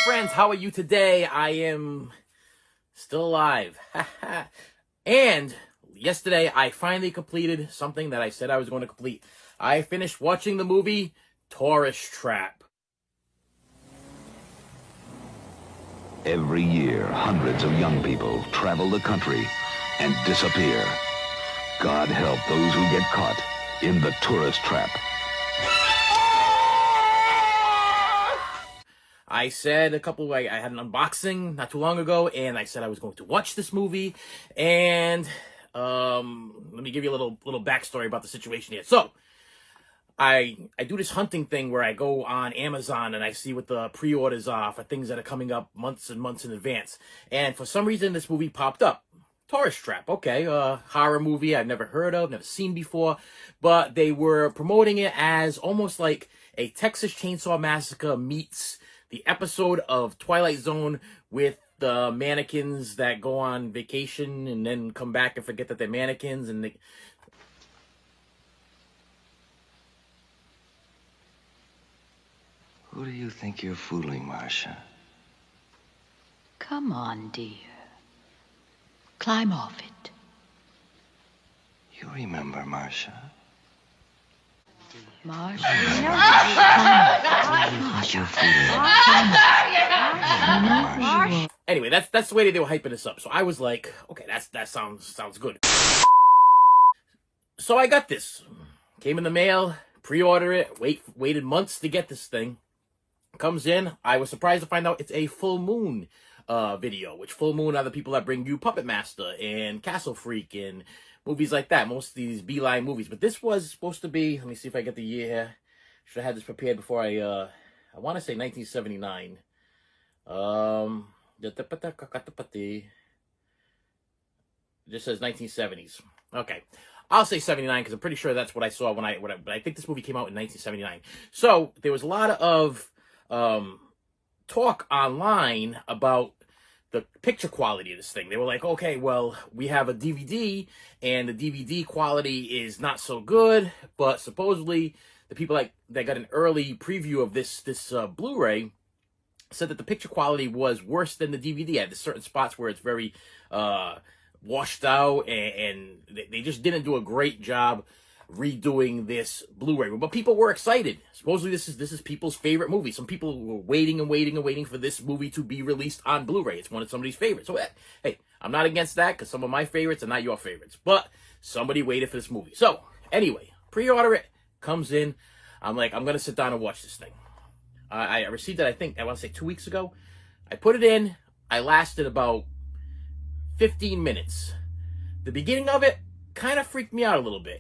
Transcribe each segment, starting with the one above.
friends, how are you today? I am still alive. And yesterday, I finally completed something that I said I was going to complete. I finished watching the movie Tourist Trap. Every year, hundreds of young people travel the country and disappear. God help those who get caught in the tourist trap. I said I had an unboxing not too long ago, and I said I was going to watch this movie, and let me give you a little backstory about the situation here. So, I do this hunting thing where I go on Amazon and I see what the pre-orders are for things that are coming up months and months in advance. And for some reason, this movie popped up. Tourist Trap, okay, horror movie I've never heard of, never seen before, but they were promoting it as almost like a Texas Chainsaw Massacre meets the episode of Twilight Zone with the mannequins that go on vacation and then come back and forget that they're mannequins, and Who do you think you're fooling, Marcia? Come on, dear. Climb off it. You remember Marcia? Marcia. You're fooling. Marcia. Anyway, that's the way they were hyping this up. So I was like, okay, that sounds good. So I got this. Came in the mail, pre-order it, waited months to get this thing. Comes in. I was surprised to find out it's a full moon video, which full moon are the people that bring you Puppet Master and Castle Freak and movies like that. Most of these Beeline movies. But this was supposed to be, let me see if I get the year here. Should have had this prepared before I want to say 1979. It just says 1970s. Okay. I'll say 79 because I'm pretty sure that's what I saw but I think this movie came out in 1979. So there was a lot of talk online about the picture quality of this thing. They were like, okay, well, we have a DVD and the DVD quality is not so good, but supposedly the people that got an early preview of this Blu-ray said that the picture quality was worse than the DVD. At certain spots where it's very washed out, and they just didn't do a great job redoing this Blu-ray. But people were excited. Supposedly this is people's favorite movie. Some people were waiting for this movie to be released on Blu-ray. It's one of somebody's favorites. So hey, I'm not against that because some of my favorites are not your favorites. But somebody waited for this movie. So anyway, pre-order it, comes in. I'm like, I'm gonna sit down and watch this thing. I received it, I think, I want to say 2 weeks ago. I put it in. I lasted about 15 minutes. The beginning of it kind of freaked me out a little bit.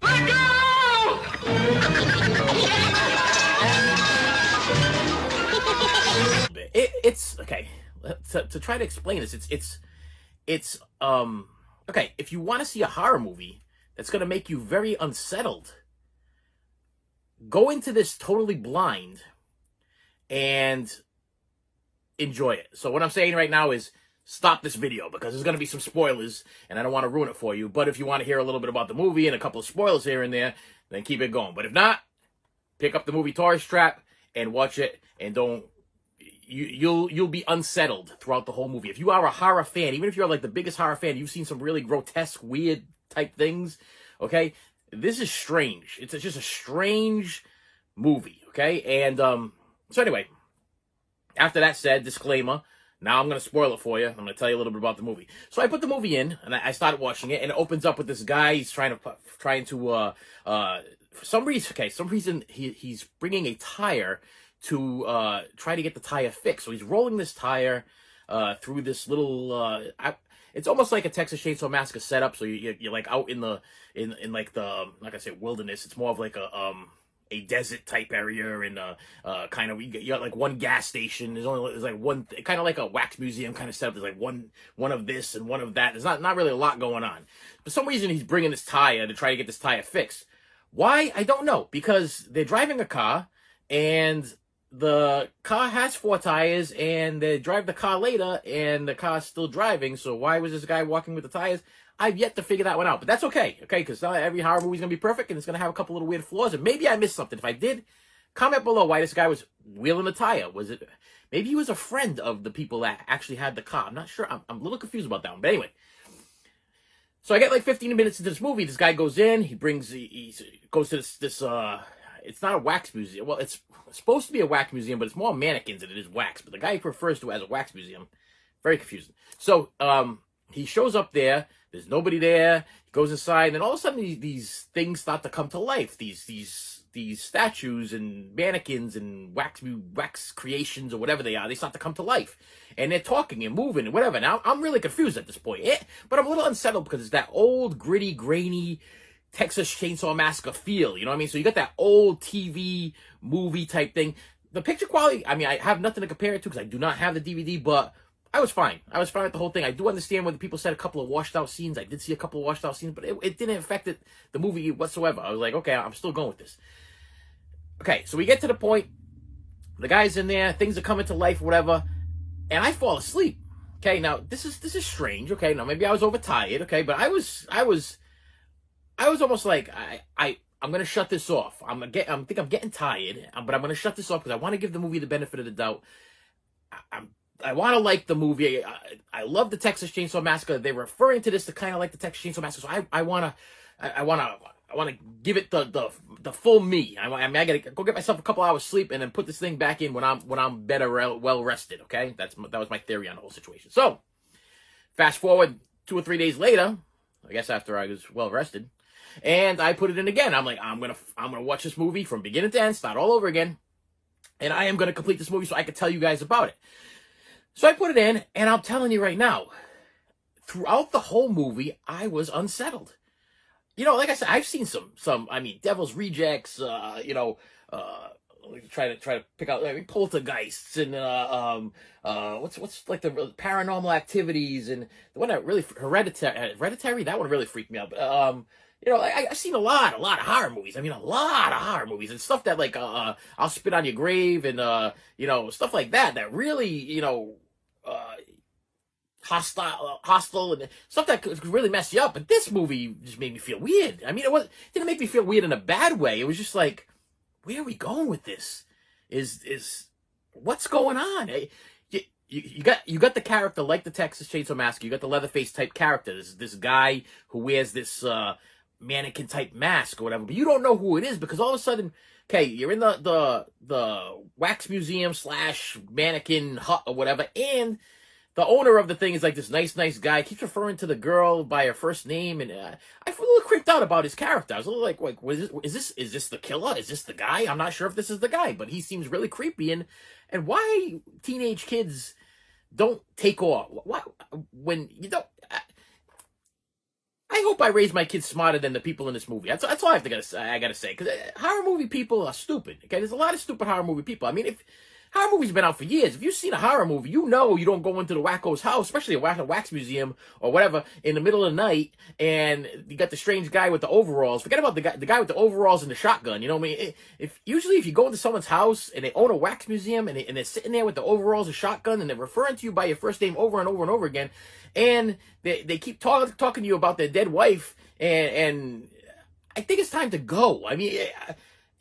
It's okay. To try to explain this, it's okay. If you want to see a horror movie that's gonna make you very unsettled, go into this totally blind and enjoy it. So what I'm saying right now is stop this video because there's going to be some spoilers and I don't want to ruin it for you. But if you want to hear a little bit about the movie and a couple of spoilers here and there, then keep it going. But if not, pick up the movie Tourist Trap and watch it, and you'll be unsettled throughout the whole movie. If you are a horror fan, even if you're like the biggest horror fan, you've seen some really grotesque, weird type things, okay? This is strange. It's just a strange movie, okay? And so anyway, after that said, disclaimer, now I'm going to spoil it for you. I'm going to tell you a little bit about the movie. So I put the movie in, and I started watching it, and it opens up with this guy. He's trying to for some reason, he's bringing a tire to try to get the tire fixed. So he's rolling this tire through this little, it's almost like a Texas Chainsaw Massacre setup. So you're like out in like the, like I said, wilderness. It's more of like a desert type area, and kind of, you got like one gas station. There's like one, kind of like a wax museum kind of setup. There's like one of this and one of that. There's not really a lot going on. For some reason, he's bringing this tire to try to get this tire fixed. Why? I don't know, because they're driving a car and the car has 4 tires, and they drive the car later and the car's still driving. So why was this guy walking with the tires? I've yet to figure that one out, but that's okay, because not every horror movie is going to be perfect, and it's going to have a couple little weird flaws, and maybe I missed something. If I did, Comment below why this guy was wheeling a tire. Was it, maybe he was a friend of the people that actually had the car. I'm not sure. I'm a little confused about that one. But anyway. So I get like 15 minutes into this movie. This guy goes in. He goes to this it's not a wax museum. Well, it's supposed to be a wax museum, but it's more mannequins than it is wax. But the guy refers to it as a wax museum. Very confusing. So he shows up there. There's nobody there. He goes inside, and then all of a sudden these things start to come to life. These statues and mannequins and wax creations or whatever they are, they start to come to life. And they're talking and moving and whatever. Now, I'm really confused at this point. But I'm a little unsettled because it's that old, gritty, grainy Texas Chainsaw Massacre feel. You know what I mean? So you got that old TV movie type thing. The picture quality, I mean, I have nothing to compare it to because I do not have the DVD, but I was fine. I was fine with the whole thing. I do understand when the people said a couple of washed out scenes. I did see a couple of washed out scenes, but it didn't affect the movie whatsoever. I was like, okay, I'm still going with this. Okay, so we get to the point. The guy's in there. Things are coming to life, whatever. And I fall asleep. Okay, now this is strange. Okay, now maybe I was overtired. Okay, but I was almost like I'm gonna shut this off. I think I'm getting tired, but I'm gonna shut this off because I want to give the movie the benefit of the doubt. I want to like the movie. I love the Texas Chainsaw Massacre. They're referring to this to kind of like the Texas Chainsaw Massacre. So I want to give it the full me. I gotta go get myself a couple hours sleep and then put this thing back in when I'm better, well rested. Okay, that was my theory on the whole situation. So fast forward 2 or 3 days later, I guess after I was well rested, and I put it in again. I'm like, I'm gonna watch this movie from beginning to end, start all over again, and I am gonna complete this movie so I can tell you guys about it. So I put it in, and I'm telling you right now, throughout the whole movie, I was unsettled. You know, like I said, I've seen some. I mean, Devil's Rejects. Try to pick out. I mean, Poltergeists and what's like the Paranormal Activities and the one that really Hereditary. That one really freaked me out. But I've seen a lot of horror movies. I mean, a lot of horror movies and stuff that like I'll Spit on Your Grave and stuff like that. That really hostile and stuff that could really mess you up. But this movie just made me feel weird. I mean, it didn't make me feel weird in a bad way. It was just like, where are we going with this? Is what's going on? You got the character like the Texas Chainsaw Massacre. You got the Leatherface type character. This guy who wears this mannequin type mask or whatever, but you don't know who it is because all of a sudden, okay, you're in the wax museum / mannequin hut or whatever, and the owner of the thing is like this nice guy. Keeps referring to the girl by her first name, and I feel a little creeped out about his character. I was a little like, is this the killer? Is this the guy? I'm not sure if this is the guy, but he seems really creepy. And why teenage kids don't take off? Why when you don't? I hope I raise my kids smarter than the people in this movie. That's all I gotta say. Because horror movie people are stupid. Okay, there's a lot of stupid horror movie people. I mean, if horror movies have been out for years. If you've seen a horror movie, you know you don't go into the wacko's house, especially a wax museum or whatever, in the middle of the night, and you got the strange guy with the overalls. Forget about the guy with the overalls and the shotgun. You know what I mean? If you go into someone's house and they own a wax museum and they're sitting there with the overalls and shotgun and they're referring to you by your first name over and over and over again, and they keep talking to you about their dead wife, and I think it's time to go. I mean,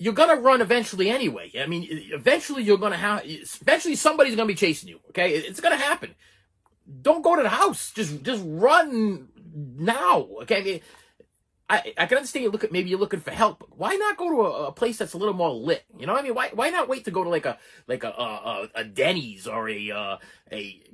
you're gonna run eventually anyway. I mean, eventually somebody's gonna be chasing you. Okay, it's gonna happen. Don't go to the house. Just run now. Okay, I mean, I can understand maybe you're looking for help, but why not go to a place that's a little more lit? You know what I mean? Why not wait to go to like a Denny's or a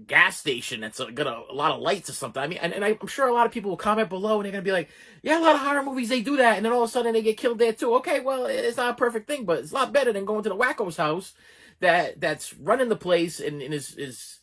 gas station that's got a lot of lights or something? I mean, and I'm sure a lot of people will comment below and they're gonna be like, yeah, a lot of horror movies they do that, and then all of a sudden they get killed there too. Okay, well, it's not a perfect thing, but it's a lot better than going to the wacko's house that's running the place and is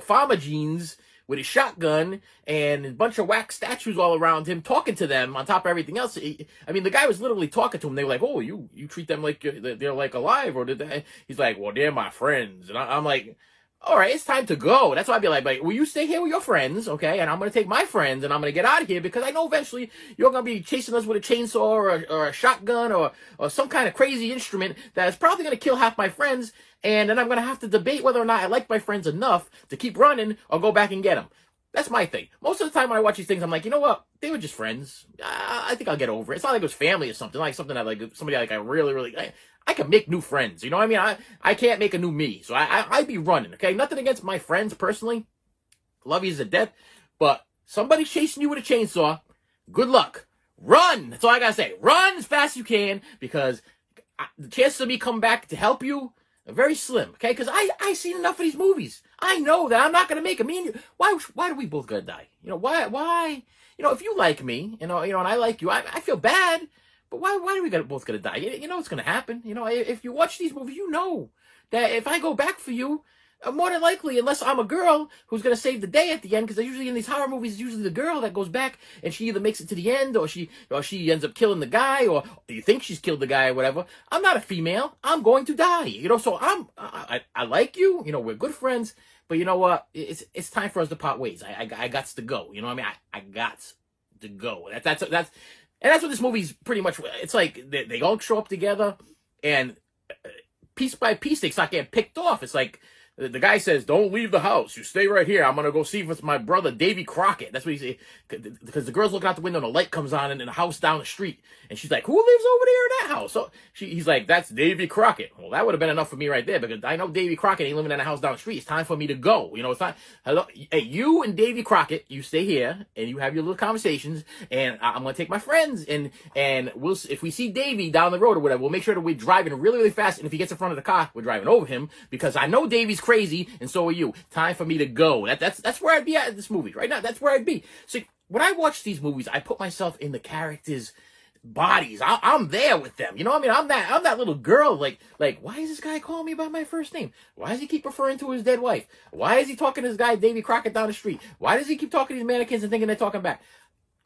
farmer jeans with his shotgun and a bunch of wax statues all around him, talking to them on top of everything else. I mean, the guy was literally talking to him. They were like, "Oh, you treat them like they're like alive," or did they? He's like, "Well, they're my friends," and I'm like, "All right, it's time to go." That's why I'd be like, "Will you stay here with your friends, okay? And I'm gonna take my friends and I'm gonna get out of here because I know eventually you're gonna be chasing us with a chainsaw or a shotgun or some kind of crazy instrument that is probably gonna kill half my friends." And then I'm going to have to debate whether or not I like my friends enough to keep running or go back and get them. That's my thing. Most of the time when I watch these things, I'm like, you know what? They were just friends. I think I'll get over it. It's not like it was family or something. Like something that like somebody like I really I can make new friends. You know what I mean? I can't make a new me. So I'd be running. Okay, nothing against my friends personally. Love you to death, but somebody chasing you with a chainsaw. Good luck. Run. That's all I gotta say. Run as fast as you can because the chances of me coming back to help you are very slim. Okay, because I seen enough of these movies. I know that I'm not gonna make it. Me and you. Why do we both gotta die? You know why? You know if you like me, and I like you, I feel bad. But why do we both gotta die? You know what's gonna happen. You know if you watch these movies, you know that if I go back for you. More than likely, unless I'm a girl who's going to save the day at the end, because usually in these horror movies, it's usually the girl that goes back and she either makes it to the end or she ends up killing the guy or you think she's killed the guy or whatever. I'm not a female. I'm going to die. You know, so I like you. You know, we're good friends. But you know what? It's time for us to part ways. I got to go. You know what I mean? I got to go. That's what this movie's pretty much. It's like they all show up together and piece by piece they start getting picked off. It's like. The guy says, don't leave the house. You stay right here. I'm going to go see if it's my brother, Davy Crockett. That's what he said. Because the girl's looking out the window and the light comes on in a house down the street. And she's like, who lives over there in that house? So he's like, that's Davy Crockett. Well, that would have been enough for me right there because I know Davy Crockett ain't living in a house down the street. It's time for me to go. You know, it's not, hello, hey, you and Davy Crockett, you stay here and you have your little conversations and I'm going to take my friends and we'll, if we see Davy down the road or whatever, we'll make sure that we're driving really, really fast. And if he gets in front of the car, we're driving over him because I know Davy's crazy and so are you. Time for me to go. That's where I'd be at in this movie right now. That's where I'd be. So when I watch these movies, I put myself in the characters' bodies. I'm there with them. You know what I mean? I'm that little girl. Like why is this guy calling me by my first name? Why does he keep referring to his dead wife? Why is he talking to this guy Davy Crockett down the street? Why does he keep talking to these mannequins and thinking they're talking back?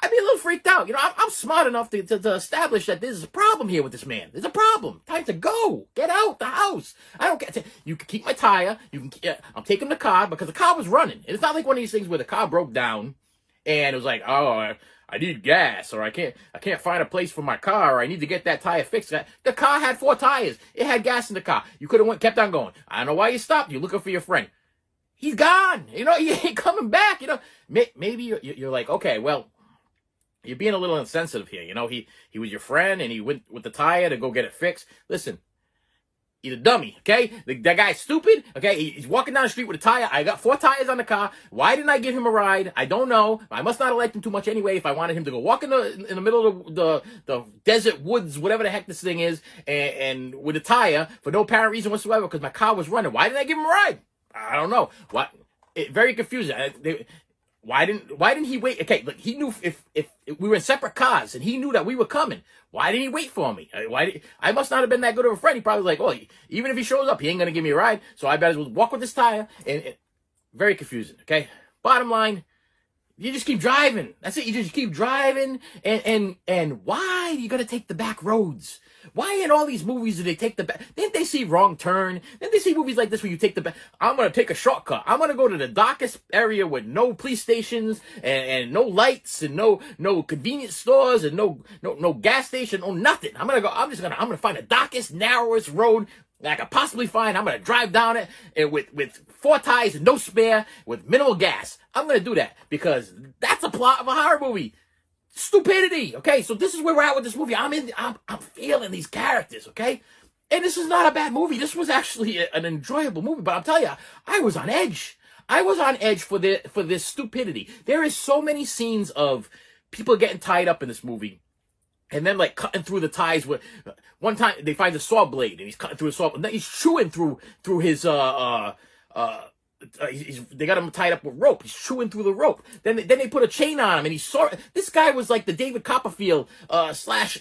I'd be a little freaked out. You know, I'm smart enough to establish that there's a problem here with this man. There's a problem. Time to go. Get out the house. I don't get. You can keep my tire. You can. I'm taking the car because the car was running. And it's not like one of these things where the car broke down and it was like, oh, I need gas or I can't find a place for my car or I need to get that tire fixed. The car had 4 tires. It had gas in the car. You could have kept on going. I don't know why you stopped. You're looking for your friend. He's gone. You know, he ain't coming back. You know, maybe you're like, okay, well. You're being a little insensitive here. You know, he was your friend and he went with the tire to go get it fixed. Listen, he's a dummy, okay? That guy's stupid, okay? He's walking down the street with a tire. I got 4 tires on the car. Why didn't I give him a ride? I don't know. I must not have liked him too much anyway if I wanted him to go walk in the middle of the desert woods, whatever the heck this thing is, and with a tire for no apparent reason whatsoever because my car was running. Why didn't I give him a ride? I don't know. Very confusing. Why didn't he wait? Okay, look, he knew if we were in separate cars and he knew that we were coming. Why didn't he wait for me? I must not have been that good of a friend. He probably was like, oh, even if he shows up, he ain't gonna give me a ride. So I better walk with this tire. And very confusing. Okay. Bottom line, you just keep driving. That's it. You just keep driving. And why you gotta take the back roads? Why in all these movies do they take the back? Didn't they see Wrong Turn? Didn't they see movies like this where you take the back? I'm going to take a shortcut. I'm going to go to the darkest area with no police stations and no lights and no convenience stores and no gas station, no nothing. I'm going to find the darkest, narrowest road that I could possibly find. I'm going to drive down it and with 4 tires and no spare with minimal gas. I'm going to do that because that's a plot of a horror movie. Stupidity, okay? So this is where we're at with this movie. I'm feeling these characters, okay? And this is not a bad movie. This was actually an enjoyable movie, but I'll tell you, I was on edge. I was on edge for this stupidity. There is so many scenes of people getting tied up in this movie. And then like cutting through the ties with one time they find a saw blade and he's cutting through a saw. And then he's chewing through his they got him tied up with rope. He's chewing through the rope. Then they put a chain on him, and this guy was like the David Copperfield slash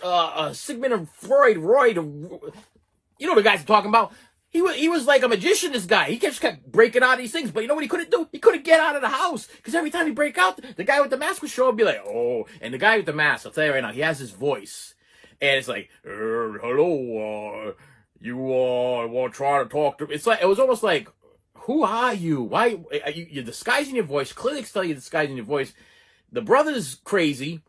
Sigmund and Freud. You know the guys I'm talking about. He was like a magician. This guy. He just kept breaking out of these things. But you know what he couldn't do? He couldn't get out of the house because every time he break out, the guy with the mask would show up and be like, oh. And the guy with the mask, I'll tell you right now, he has his voice, and it's like, hello, you want to try to talk to me? It's like it was almost like. Who are you? Why you're disguising your voice? Clearly, tell you're disguising your voice. The brother's crazy.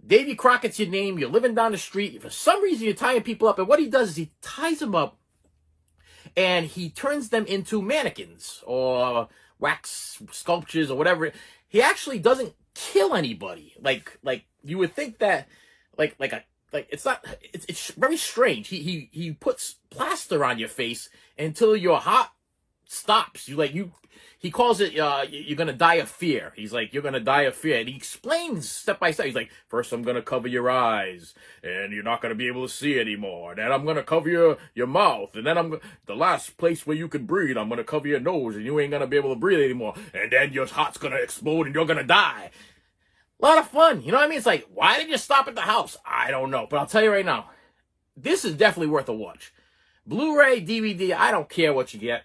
Davy Crockett's your name. You're living down the street. For some reason, you're tying people up. And what he does is he ties them up and he turns them into mannequins or wax sculptures or whatever. He actually doesn't kill anybody. Like you would think that, like it's not. It's very strange. He puts plaster on your face until your heart stops. He calls it, you're gonna die of fear. He's like, you're gonna die of fear. And he explains step by step. He's like, first I'm gonna cover your eyes, and you're not gonna be able to see anymore. Then I'm gonna cover your mouth, and then the last place where you can breathe, I'm gonna cover your nose, and you ain't gonna be able to breathe anymore. And then your heart's gonna explode, and you're gonna die. A lot of fun, you know what I mean? It's like, why did you stop at the house? I don't know, but I'll tell you right now, this is definitely worth a watch. Blu-ray, DVD, I don't care what you get.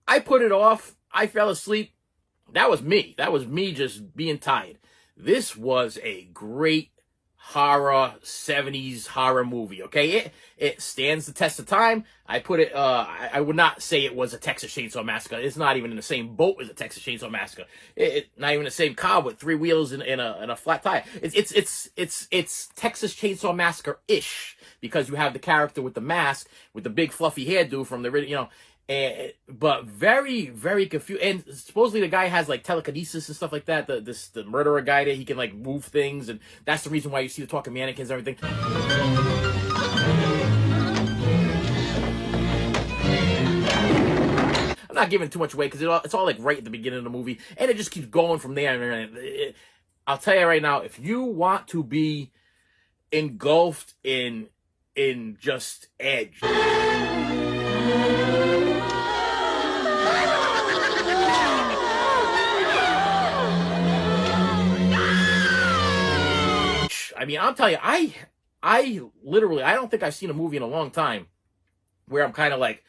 I put it off. I fell asleep. That was me. That was me just being tired. This was a great horror, 70s horror movie, okay? It stands the test of time. I put it, I would not say it was a Texas Chainsaw Massacre. It's not even in the same boat as a Texas Chainsaw Massacre. Not even the same car with 3 wheels and a flat tire. It's Texas Chainsaw Massacre-ish, because you have the character with the mask, with the big fluffy hairdo from the, but very, very confused. And supposedly the guy has like telekinesis and stuff like that. The murderer guy there, he can like move things, and that's the reason why you see the talking mannequins and everything. I'm not giving too much away because it's all like right at the beginning of the movie, and it just keeps going from there. And I'll tell you right now, if you want to be engulfed in just edge. I mean, I'm telling you, I literally, I don't think I've seen a movie in a long time where I'm kind of like,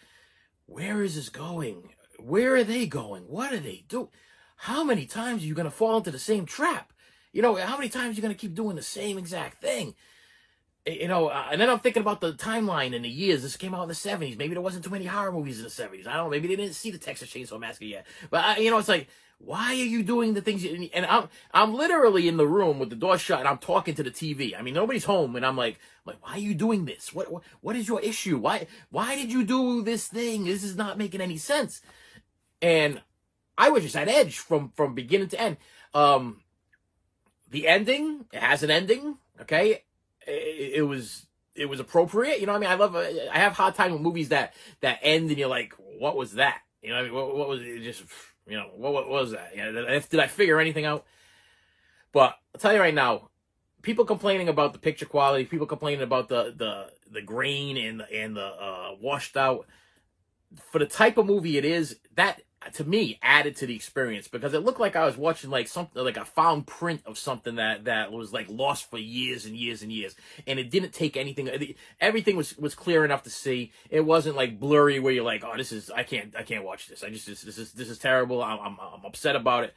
where is this going? Where are they going? What are they doing? How many times are you going to fall into the same trap? How many times are you going to keep doing the same exact thing? And then I'm thinking about the timeline and the years. This came out in the 70s. Maybe there wasn't too many horror movies in the 70s. I don't know. Maybe they didn't see the Texas Chainsaw Massacre yet. But, it's like, why are you doing the things? And I'm literally in the room with the door shut, and I'm talking to the TV. I mean, nobody's home, and I'm like, why are you doing this? What is your issue? Why did you do this thing? This is not making any sense. And I was just at edge from beginning to end. The ending, it has an ending, okay? It was appropriate. I mean, I have a hard time with movies that end and you're like, what was that? I mean, what was it? Just, what was that? Did I figure anything out? But I'll tell you right now, people complaining about the picture quality, people complaining about the grain and the washed out. For the type of movie it is, that to me added to the experience, because it looked like I was watching like something, like a found print of something that was like lost for years and years and years, and it didn't take anything. Everything was clear enough to see. It wasn't like blurry where you're like, oh, I can't watch this. This is terrible. I'm upset about it.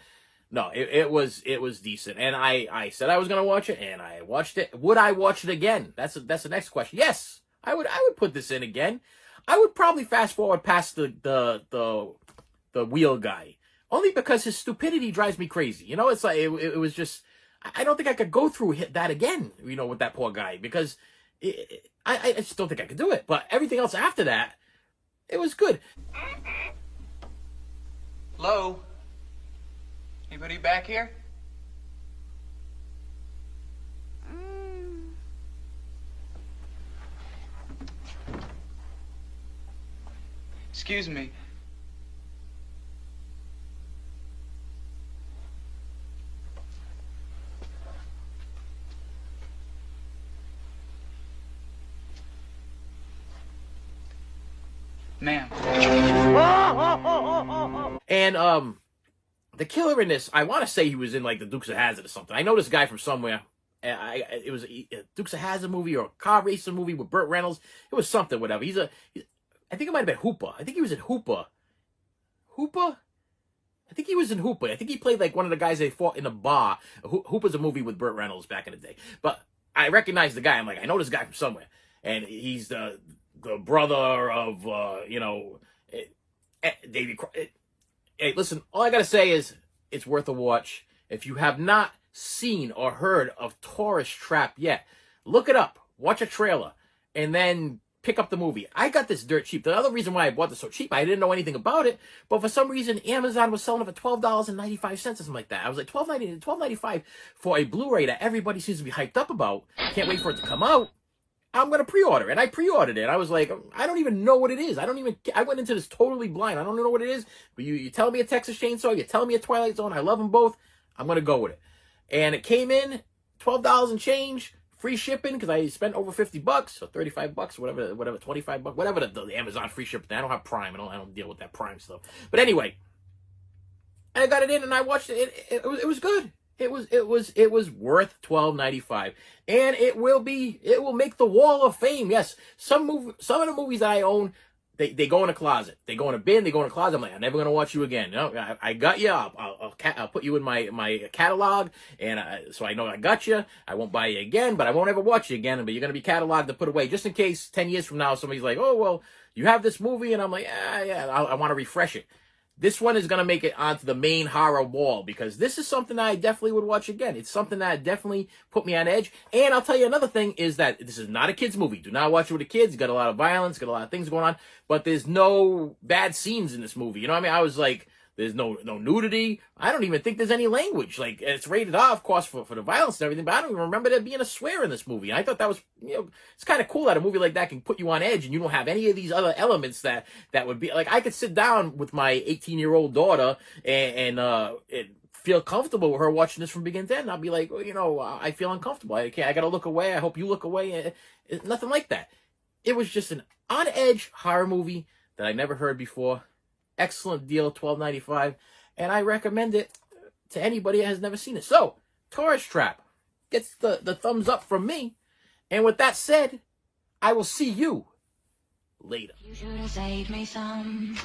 No, it was decent, and I said I was gonna watch it, and I watched it. Would I watch it again? That's the next question. Yes, I would put this in again. I would probably fast forward past the wheel guy, only because his stupidity drives me crazy. It's like it was just, I don't think I could go through that again. With that poor guy, because I just don't think I could do it. But everything else after that, it was good. Hello? Anybody back here? Excuse me. Ma'am. And the killer in this, I want to say he was in like the Dukes of Hazzard or something. I know this guy from somewhere. It was a Dukes of Hazzard movie or a car racing movie with Burt Reynolds. It was something, whatever. I think it might have been Hooper. I think he was in Hooper. Hooper? I think he was in Hooper. I think he played like one of the guys they fought in a bar. Hooper's a movie with Burt Reynolds back in the day. But I recognize the guy. I'm like, I know this guy from somewhere. And he's the brother of, Davy. Hey, listen, all I got to say is it's worth a watch. If you have not seen or heard of Tourist Trap yet, look it up. Watch a trailer. And then pick up the movie. I got this dirt cheap. The other reason why I bought this so cheap, I didn't know anything about it, but for some reason, Amazon was selling it for $12.95 or something like that. I was like, $12.95 for a Blu-ray that everybody seems to be hyped up about. Can't wait for it to come out. I'm going to pre-order it. And I pre-ordered it. I was like, I don't even know what it is. I went into this totally blind. I don't know what it is, but you tell me a Texas Chainsaw, you tell me a Twilight Zone. I love them both. I'm going to go with it. And it came in $12 and change. Free shipping, because I spent over $50 or $35, whatever, $25, whatever the Amazon free shipping. I don't have Prime. I don't deal with that Prime stuff. But anyway, I got it in and I watched it. It was good. It was worth $12.95, and it will make the Wall of Fame. Yes, some of the movies that I own, they go in a closet. They go in a bin. They go in a closet. I'm like, I'm never gonna watch you again. No, I got you. I'll put you in my catalog, and so I know I got you. I won't buy you again, but I won't ever watch you again. But you're gonna be cataloged to put away, just in case 10 years from now somebody's like, oh well, you have this movie, and I'm like, yeah, I want to refresh it. This one is going to make it onto the main horror wall, because this is something that I definitely would watch again. It's something that definitely put me on edge. And I'll tell you another thing is that this is not a kid's movie. Do not watch it with the kids. It's got a lot of violence, got a lot of things going on, but there's no bad scenes in this movie. You know what I mean? I was like, there's no nudity. I don't even think there's any language. Like, it's rated R, of course, for the violence and everything, but I don't even remember there being a swear in this movie. And I thought that was, it's kind of cool that a movie like that can put you on edge and you don't have any of these other elements that would be, like, I could sit down with my 18-year-old daughter and feel comfortable with her watching this from beginning to end. I'll be like, well, I feel uncomfortable. I got to look away. I hope you look away. Nothing like that. It was just an on-edge horror movie that I never heard before. Excellent deal, $12.95, and I recommend it to anybody that has never seen it. So, Tourist Trap gets the thumbs up from me, and with that said, I will see you later. You should have saved me some.